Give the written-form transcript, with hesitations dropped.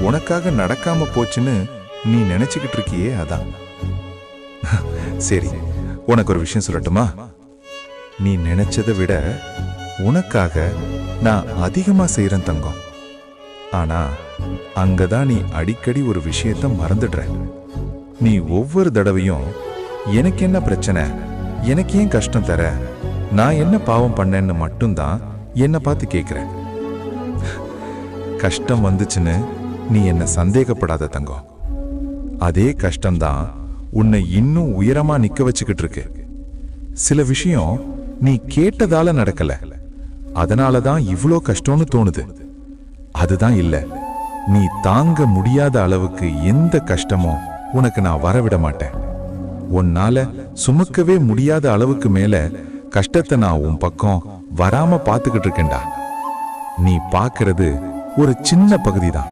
உனக்காக நடக்காம போச்சுன்னு நீ நினைச்சுக்கிட்டு இருக்கியே அதான். சரி, உனக்கு ஒரு விஷயம் சொல்லட்டுமா? நீ நினைச்சதை விட உனக்காக நான் அதிகமா செய்யறேன் தங்கம். ஆனா அங்கதான் நீ அடிக்கடி ஒரு விஷயத்த மறந்துடுற. நீ ஒவ்வொரு தடவையும் எனக்கு என்ன பிரச்சனை, எனக்கு ஏன் கஷ்டம் தர, நான் என்ன பாவம் பண்ணேன்னு மட்டும்தான் என்னை பார்த்து கேட்கிற. கஷ்டம் வந்துச்சுன்னு நீ என்ன சந்தேகப்படாத தங்கம். அதே கஷ்டம்தான் உன்னை இன்னும் உயரமா நிக்க வச்சுக்கிட்டு இருக்கு. சில விஷயம் நீ கேட்டதால நடக்கல, அதனாலதான் இவ்ளோ கஷ்டம்னு தோணுது. அதுதான் இல்ல, நீ தாங்க முடியாத அளவுக்கு எந்த கஷ்டமும் உனக்கு நான் வரவிட மாட்டேன். உன்னால சுமக்கவே முடியாத அளவுக்கு மேல கஷ்டத்தை நான் உன் பக்கம் வராம பாத்துக்கிட்டு இருக்கேன்டா. நீ பாக்குறது ஒரு சின்ன பகுதி தான்.